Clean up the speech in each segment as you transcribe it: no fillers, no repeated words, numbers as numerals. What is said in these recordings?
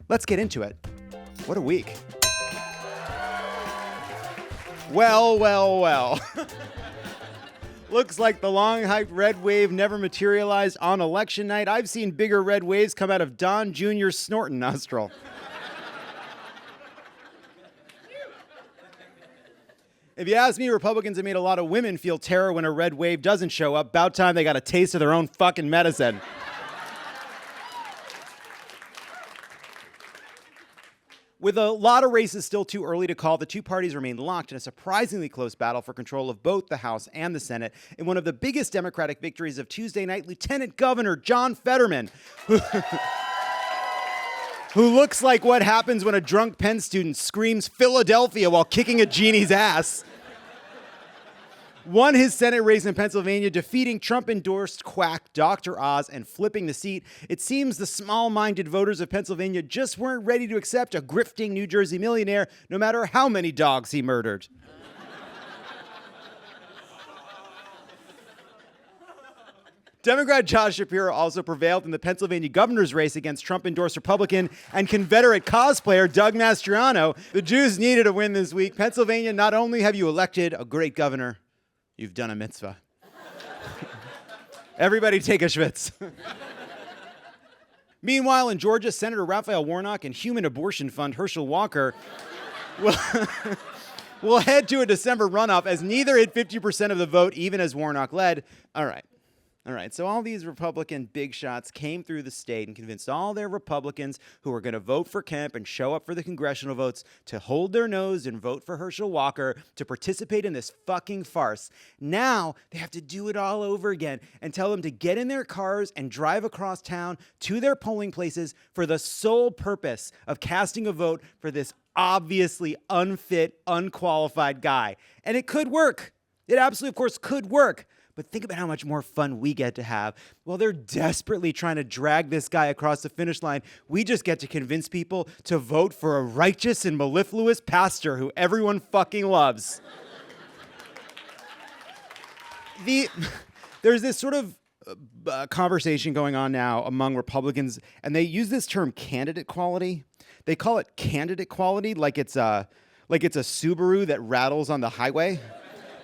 Let's get into it. What a week. Well. Looks like the long-hyped red wave never materialized on election night. I've seen bigger red waves come out of Don Jr.'s snorting nostril. If you ask me, Republicans have made a lot of women feel terror when a red wave doesn't show up. About time they got a taste of their own fucking medicine. With a lot of races still too early to call, the two parties remain locked in a surprisingly close battle for control of both the House and the Senate. In one of the biggest Democratic victories of Tuesday night, Lieutenant Governor Jon Fetterman, who looks like what happens when a drunk Penn student screams Philadelphia while kicking a genie's ass, won his Senate race in Pennsylvania, defeating Trump-endorsed quack Dr. Oz and flipping the seat. It seems the small-minded voters of Pennsylvania just weren't ready to accept a grifting New Jersey millionaire, no matter how many dogs he murdered. Democrat Josh Shapiro also prevailed in the Pennsylvania governor's race against Trump-endorsed Republican and Confederate cosplayer Doug Mastriano. The Jews needed a win this week. Pennsylvania, not only have you elected a great governor, you've done a mitzvah. Everybody take a schwitz. Meanwhile, in Georgia, Senator Raphael Warnock and human abortion fund Herschel Walker will head to a December runoff as neither hit 50% of the vote, even as Warnock led. All right, so all these Republican big shots came through the state and convinced all their Republicans who were going to vote for Kemp and show up for the congressional votes to hold their nose and vote for Herschel Walker to participate in this fucking farce. Now they have to do it all over again and tell them to get in their cars and drive across town to their polling places for the sole purpose of casting a vote for this obviously unfit, unqualified guy. And it could work. It absolutely, of course, could work. But think about how much more fun we get to have. While they're desperately trying to drag this guy across the finish line, we just get to convince people to vote for a righteous and mellifluous pastor who everyone fucking loves. There's this sort of conversation going on now among Republicans, and they use this term candidate quality. They call it candidate quality like it's a Subaru that rattles on the highway.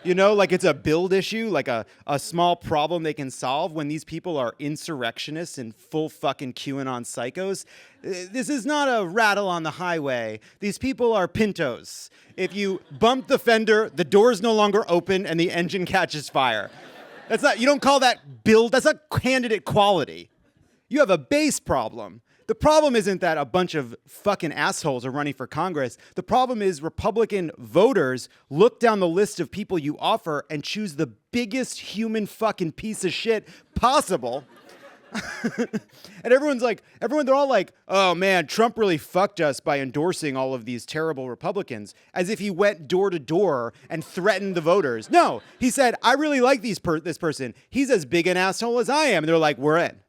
You know, like it's a build issue, like a small problem they can solve when these people are insurrectionists and full fucking QAnon psychos. This is not a rattle on the highway. These people are Pintos. If you bump the fender, the door's no longer open and the engine catches fire. You don't call that build, that's not candidate quality. You have a base problem. The problem isn't that a bunch of fucking assholes are running for Congress. The problem is Republican voters look down the list of people you offer and choose the biggest human fucking piece of shit possible. And they're all like, oh man, Trump really fucked us by endorsing all of these terrible Republicans, as if he went door to door and threatened the voters. No, he said, I really like this person. He's as big an asshole as I am. And they're like, we're in.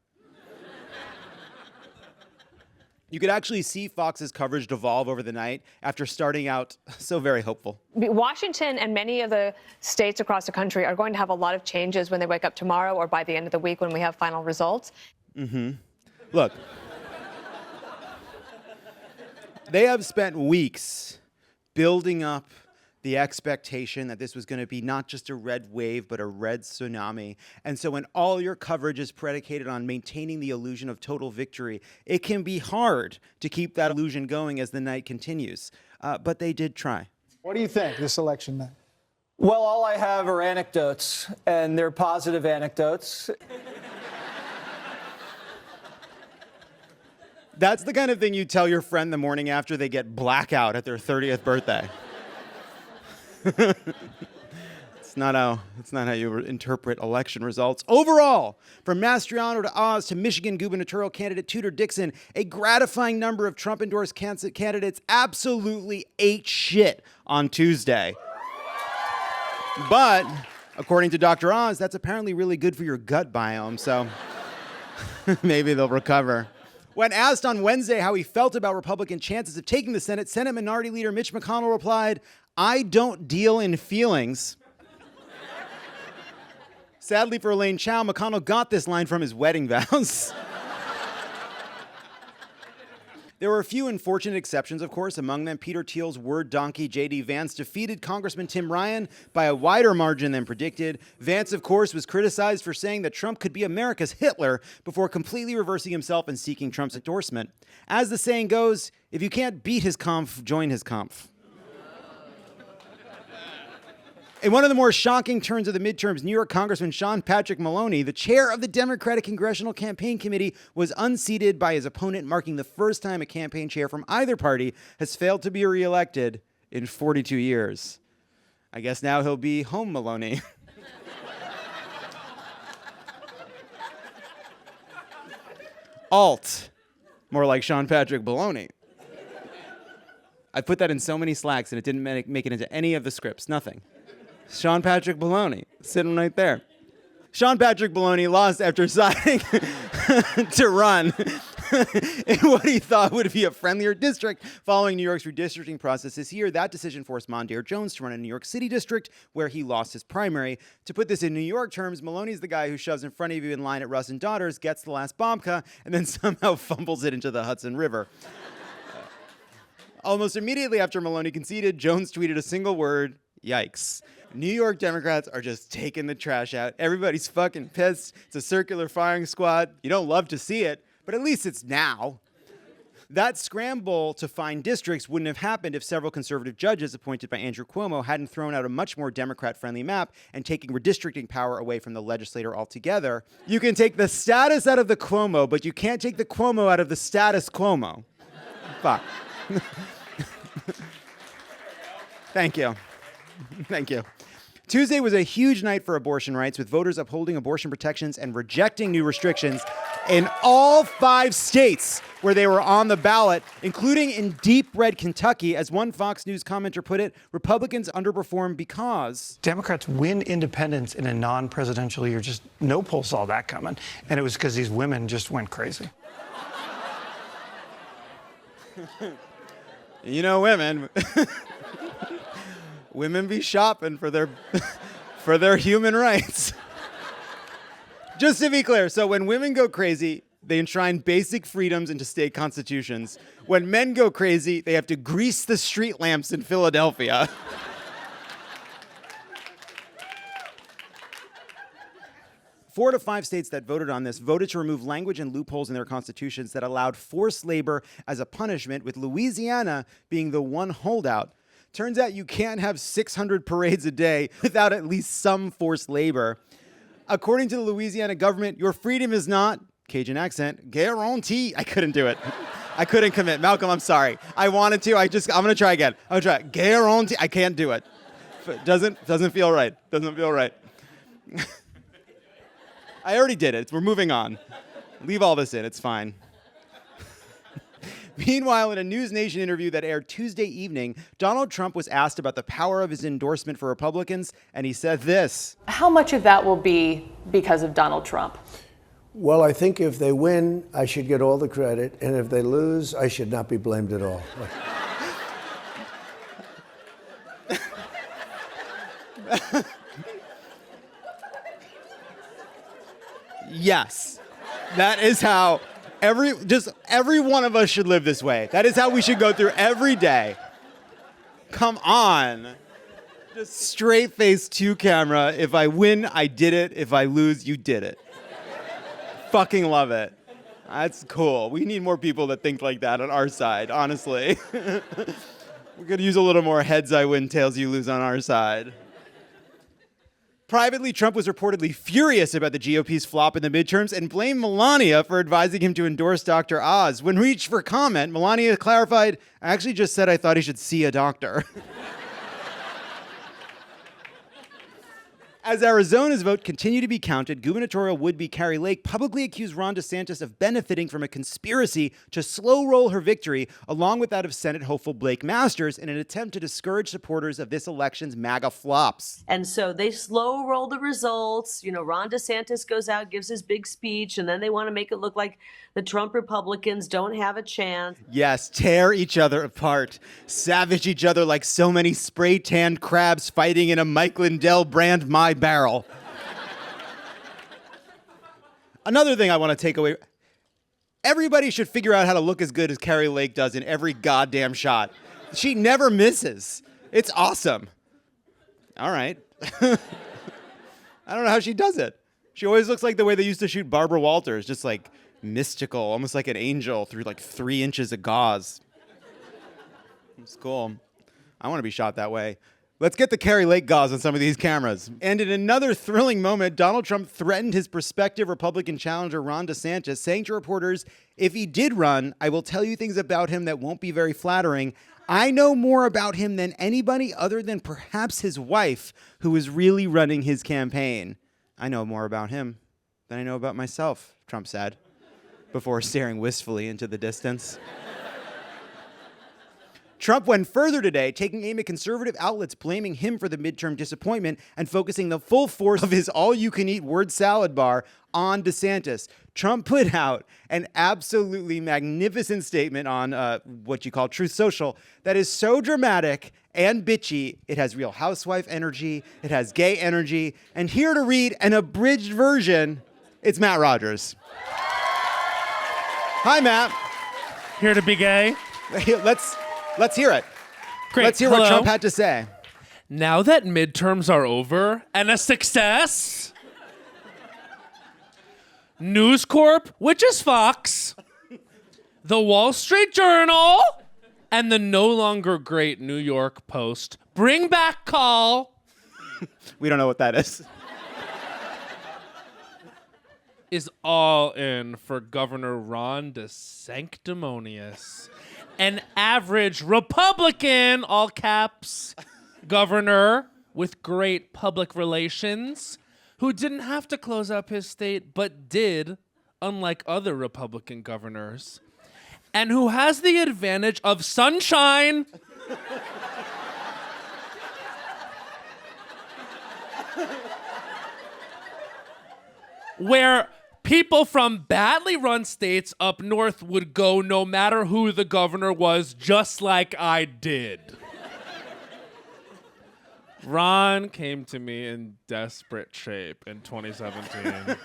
You could actually see Fox's coverage devolve over the night after starting out so very hopeful. Washington and many of the states across the country are going to have a lot of changes when they wake up tomorrow or by the end of the week when we have final results. Look, they have spent weeks building up the expectation that this was going to be not just a red wave, but a red tsunami. And so when all your coverage is predicated on maintaining the illusion of total victory, it can be hard to keep that illusion going as the night continues. But they did try. What do you think this election night? Well, all I have are anecdotes, and they're positive anecdotes. That's the kind of thing you tell your friend the morning after they get blackout at their 30th birthday. It's not how you interpret election results. Overall, from Mastriano to Oz to Michigan gubernatorial candidate Tudor Dixon, a gratifying number of Trump-endorsed candidates absolutely ate shit on Tuesday. But, according to Dr. Oz, that's apparently really good for your gut biome, so maybe they'll recover. When asked on Wednesday how he felt about Republican chances of taking the Senate, Senate Minority Leader Mitch McConnell replied, I don't deal in feelings. Sadly for Elaine Chao, McConnell got this line from his wedding vows. There were a few unfortunate exceptions, of course. Among them, Peter Thiel's word donkey, J.D. Vance, defeated Congressman Tim Ryan by a wider margin than predicted. Vance, of course, was criticized for saying that Trump could be America's Hitler before completely reversing himself and seeking Trump's endorsement. As the saying goes, if you can't beat his conf, join his conf. In one of the more shocking turns of the midterms, New York Congressman Sean Patrick Maloney, the chair of the Democratic Congressional Campaign Committee, was unseated by his opponent, marking the first time a campaign chair from either party has failed to be reelected in 42 years. I guess now he'll be home Maloney. Alt. More like Sean Patrick Baloney. I put that in so many slacks and it didn't make it into any of the scripts. Nothing. Sean Patrick Baloney, sitting right there. Sean Patrick Baloney lost after deciding to run in what he thought would be a friendlier district following New York's redistricting process this year. That decision forced Mondaire Jones to run in New York City district, where he lost his primary. To put this in New York terms, Maloney's the guy who shoves in front of you in line at Russ and Daughters, gets the last babka, and then somehow fumbles it into the Hudson River. Almost immediately after Maloney conceded, Jones tweeted a single word, yikes. New York Democrats are just taking the trash out. Everybody's fucking pissed. It's a circular firing squad. You don't love to see it, but at least it's now. That scramble to find districts wouldn't have happened if several conservative judges appointed by Andrew Cuomo hadn't thrown out a much more Democrat-friendly map and taking redistricting power away from the legislator altogether. You can take the status out of the Cuomo, but you can't take the Cuomo out of the status Cuomo. Fuck. Thank you. Thank you. Tuesday was a huge night for abortion rights, with voters upholding abortion protections and rejecting new restrictions in all 5 states where they were on the ballot, including in deep red Kentucky. As one Fox News commenter put it, Republicans underperformed because Democrats win independents in a non-presidential year. Just no poll saw that coming. And it was because these women just went crazy. You know, women. Women be shopping for their human rights. Just to be clear, so when women go crazy, they enshrine basic freedoms into state constitutions. When men go crazy, they have to grease the street lamps in Philadelphia. 4 to 5 states that voted on this voted to remove language and loopholes in their constitutions that allowed forced labor as a punishment, with Louisiana being the one holdout. Turns out you can't have 600 parades a day without at least some forced labor. According to the Louisiana government, your freedom is not, Cajun accent, guarantee. I couldn't do it. I couldn't commit. Malcolm, I'm sorry. I wanted to. I'm going to try again. I'm going to try. Guarantee. I can't do it. Doesn't feel right. Doesn't feel right. I already did it. We're moving on. Leave all this in. It's fine. Meanwhile, in a News Nation interview that aired Tuesday evening, Donald Trump was asked about the power of his endorsement for Republicans, and he said this. How much of that will be because of Donald Trump? Well, I think if they win, I should get all the credit, and if they lose, I should not be blamed at all. Yes, that is how every one of us should live this way. That is how we should go through every day. Come on. Just straight face to camera. If I win, I did it. If I lose, you did it. Fucking love it. That's cool. We need more people that think like that on our side, honestly. We could use a little more heads I win, tails you lose on our side. Privately, Trump was reportedly furious about the GOP's flop in the midterms and blamed Melania for advising him to endorse Dr. Oz. When reached for comment, Melania clarified, I actually just said I thought he should see a doctor. As Arizona's vote continued to be counted, gubernatorial would-be Kari Lake publicly accused Ron DeSantis of benefiting from a conspiracy to slow-roll her victory, along with that of Senate hopeful Blake Masters, in an attempt to discourage supporters of this election's MAGA flops. And so they slow roll the results. You know, Ron DeSantis goes out, gives his big speech, and then they want to make it look like the Trump Republicans don't have a chance. Yes, tear each other apart, savage each other like so many spray-tanned crabs fighting in a Mike Lindell brand My Barrel. Another thing I want to take away. Everybody should figure out how to look as good as Kari Lake does in every goddamn shot. She never misses. It's awesome. All right. I don't know how she does it. She always looks like the way they used to shoot Barbara Walters, just like mystical, almost like an angel through like 3 inches of gauze. It's cool. I want to be shot that way. Let's get the Kari Lake gauze on some of these cameras. And in another thrilling moment, Donald Trump threatened his prospective Republican challenger, Ron DeSantis, saying to reporters, if he did run, I will tell you things about him that won't be very flattering. I know more about him than anybody other than perhaps his wife, who is really running his campaign. I know more about him than I know about myself, Trump said, before staring wistfully into the distance. Trump went further today, taking aim at conservative outlets blaming him for the midterm disappointment and focusing the full force of his all-you-can-eat word salad bar on DeSantis. Trump put out an absolutely magnificent statement on what you call Truth Social that is so dramatic and bitchy. It has Real Housewife energy. It has gay energy. And here to read an abridged version, it's Matt Rogers. Hi, Matt. Here to be gay. Let's hear it. Great. Let's hear Hello. what Trump had to say. Now that midterms are over and a success, News Corp, which is Fox, the Wall Street Journal, and the no longer great New York Post bring back call. We don't know what that is. Is all in for Governor Ron DeSanctimonious, an average Republican, all caps, governor with great public relations, who didn't have to close up his state, but did, unlike other Republican governors, and who has the advantage of sunshine. Where people from badly run states up north would go no matter who the governor was, just like I did. Ron came to me in desperate shape in 2017.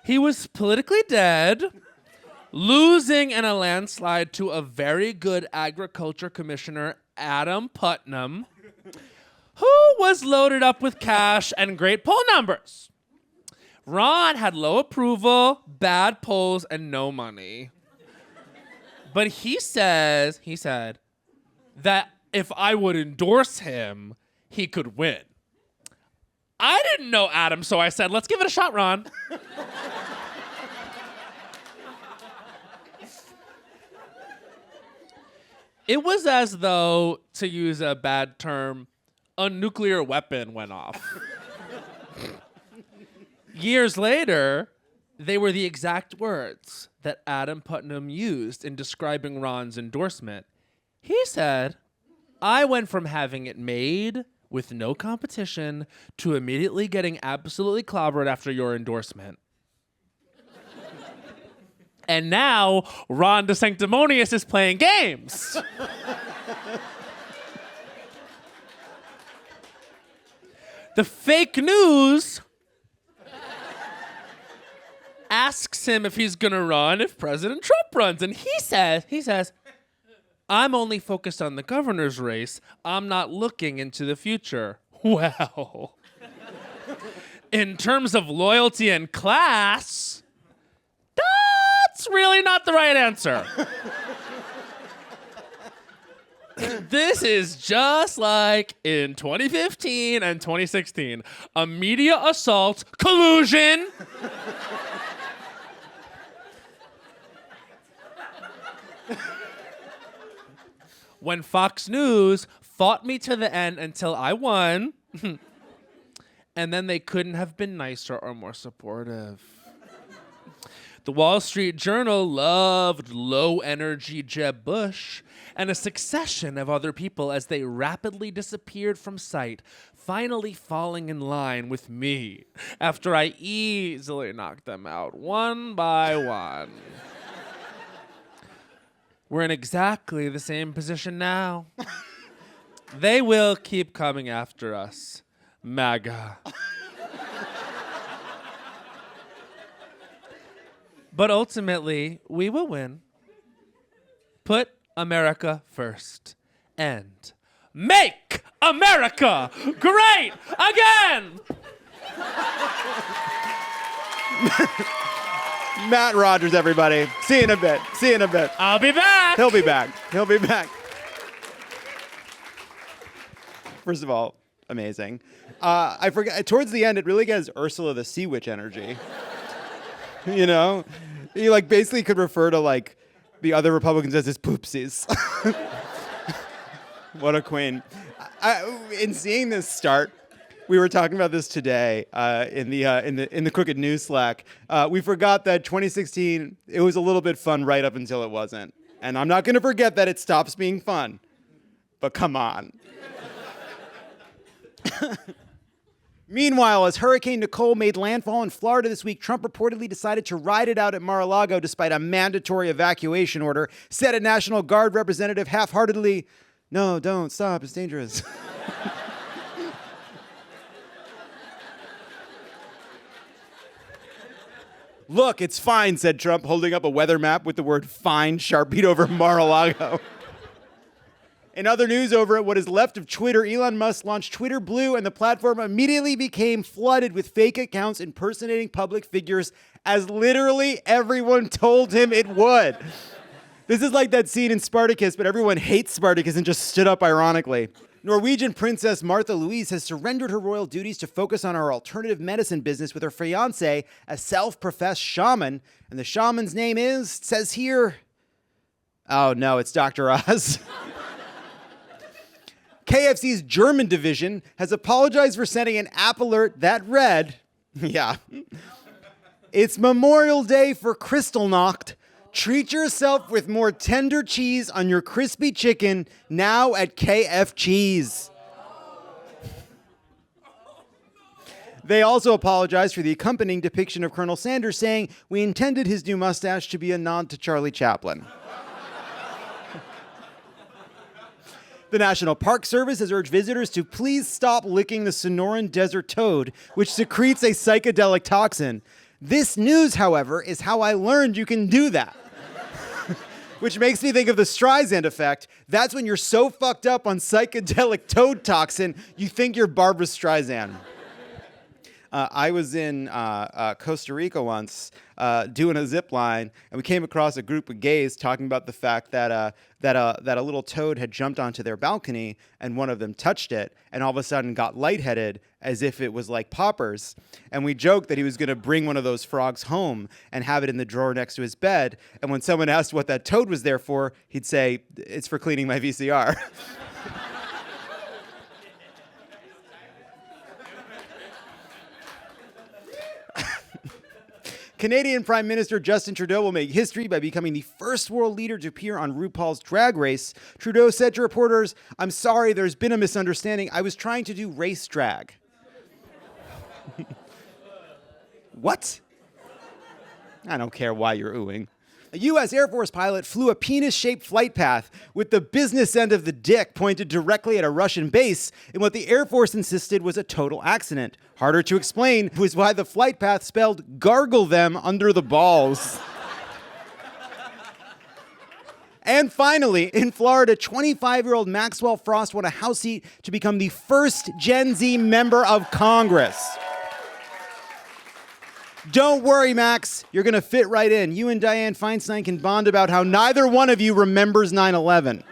He was politically dead, losing in a landslide to a very good agriculture commissioner, Adam Putnam, who was loaded up with cash and great poll numbers. Ron had low approval, bad polls, and no money. But he said that if I would endorse him, he could win. I didn't know Adam, so I said, let's give it a shot, Ron. It was as though, to use a bad term, a nuclear weapon went off. Years later, they were the exact words that Adam Putnam used in describing Ron's endorsement. He said, I went from having it made with no competition to immediately getting absolutely clobbered after your endorsement. And now, Ron DeSanctimonious is playing games. The fake news asks him if he's gonna run if President Trump runs. And he says, I'm only focused on the governor's race. I'm not looking into the future. Well, in terms of loyalty and class, that's really not the right answer. This is just like in 2015 and 2016, a media assault, collusion. When Fox News fought me to the end until I won, and then they couldn't have been nicer or more supportive. The Wall Street Journal loved low-energy Jeb Bush and a succession of other people as they rapidly disappeared from sight, finally falling in line with me after I easily knocked them out one by one. We're in exactly the same position now. They will keep coming after us. MAGA. But ultimately, we will win. Put America first. And make America great again! Matt Rogers, everybody. See you in a bit. See you in a bit. I'll be back! He'll be back. He'll be back. First of all, amazing. I forgot, towards the end, it really gets Ursula the Sea Witch energy. You know? You like basically could refer to like the other Republicans as his poopsies. What a queen. In seeing this start, we were talking about this today in the Crooked News Slack. We forgot that 2016, it was a little bit fun right up until it wasn't. And I'm not going to forget that it stops being fun. But come on. Meanwhile, as Hurricane Nicole made landfall in Florida this week, Trump reportedly decided to ride it out at Mar-a-Lago despite a mandatory evacuation order, said a National Guard representative half-heartedly, "No, don't, stop, it's dangerous." "Look, it's fine," said Trump, holding up a weather map with the word "fine" sharpied over Mar-a-Lago. In other news, over at what is left of Twitter, Elon Musk launched Twitter Blue, and the platform immediately became flooded with fake accounts impersonating public figures, as literally everyone told him it would. This is like that scene in Spartacus, but everyone hates Spartacus and just stood up ironically. Norwegian Princess Martha Louise has surrendered her royal duties to focus on her alternative medicine business with her fiancé, a self-professed shaman. And the shaman's name is, it says here, oh no, it's Dr. Oz. KFC's German division has apologized for sending an app alert that read, yeah, "It's Memorial Day for Kristallnacht. Treat yourself with more tender cheese on your crispy chicken now at KF Cheese." They also apologized for the accompanying depiction of Colonel Sanders, saying, "We intended his new mustache to be a nod to Charlie Chaplin." The National Park Service has urged visitors to please stop licking the Sonoran desert toad, which secretes a psychedelic toxin. This news, however, is how I learned you can do that. Which makes me think of the Streisand effect. That's when you're so fucked up on psychedelic toad toxin, you think you're Barbra Streisand. I was in Costa Rica once doing a zip line, and we came across a group of gays talking about the fact that a little toad had jumped onto their balcony, and one of them touched it, and all of a sudden got lightheaded as if it was like poppers. And we joked that he was going to bring one of those frogs home and have it in the drawer next to his bed. And when someone asked what that toad was there for, he'd say, "It's for cleaning my VCR." Canadian Prime Minister Justin Trudeau will make history by becoming the first world leader to appear on RuPaul's Drag Race. Trudeau said to reporters, "I'm sorry, there's been a misunderstanding. I was trying to do race drag." What? I don't care why you're oohing. A U.S. Air Force pilot flew a penis-shaped flight path with the business end of the dick pointed directly at a Russian base in what the Air Force insisted was a total accident. Harder to explain was why the flight path spelled "gargle them under the balls." And finally, in Florida, 25-year-old Maxwell Frost won a House seat to become the first Gen Z member of Congress. Don't worry, Max. You're going to fit right in. You and Dianne Feinstein can bond about how neither one of you remembers 9/11.